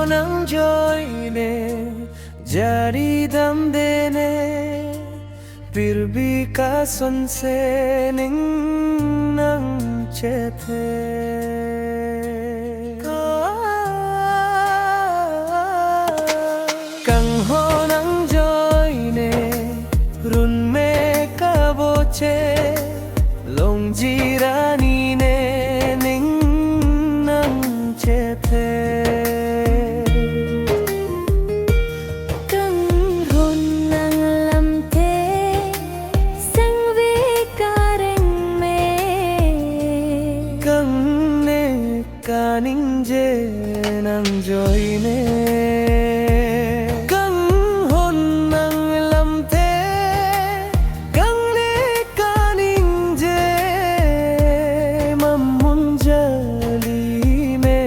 nắng trôi nè jadi dam dene फिर भी का सुन से निंग नंग चेथे कंग हो नंग जोई ने रुन में का बोचे लोंग जीरानी ने निंग नंग चेथे kaninje nang joy ne kang hon nang lam the kang ne kaninje mamun jali me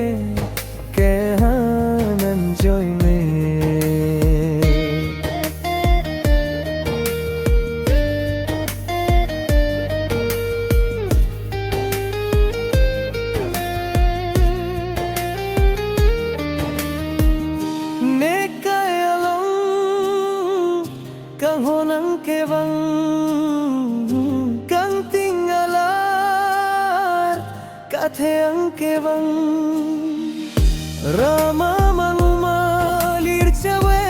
ke hanan joy me Kang honang kewang kang tinggalar katheang kewang rama mangmalir cawe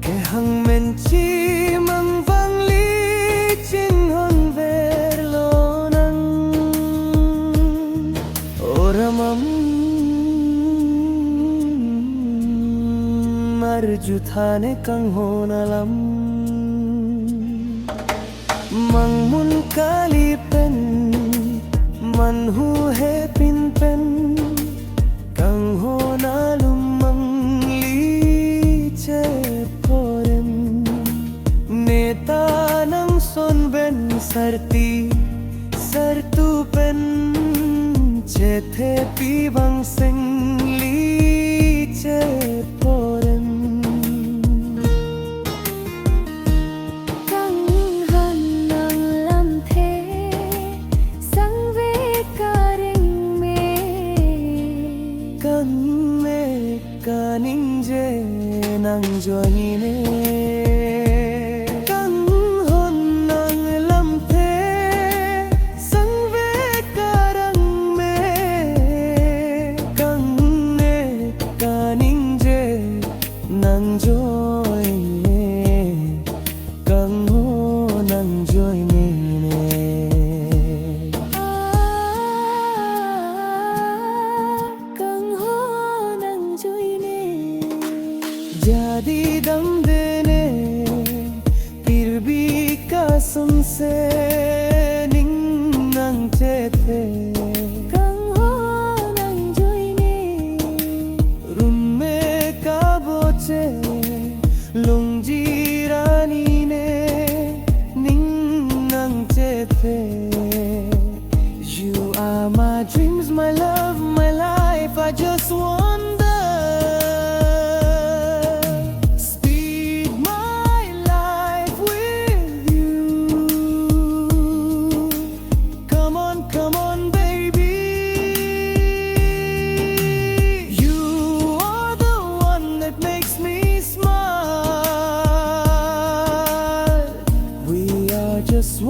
ke hang menci mangvang li ching hon verlonang oramam marju thane kang honalam mangmun kali pen manhu he pin pen kang honalum mangli che porem neta nang son ben sarti sartu pen chethe pi bang sing li che porem kaninje nang joy ne kang hon nang lam the sang ve karang me kang ne kaninje nang joy ne kang ho nang joy ne jadi dam dene फिर भी कसम से निंग नंग चेथे kang ho nang joy ne room में का बोचे lung jirani ne ning nang chethe you are my dreams my love my life I just wonder just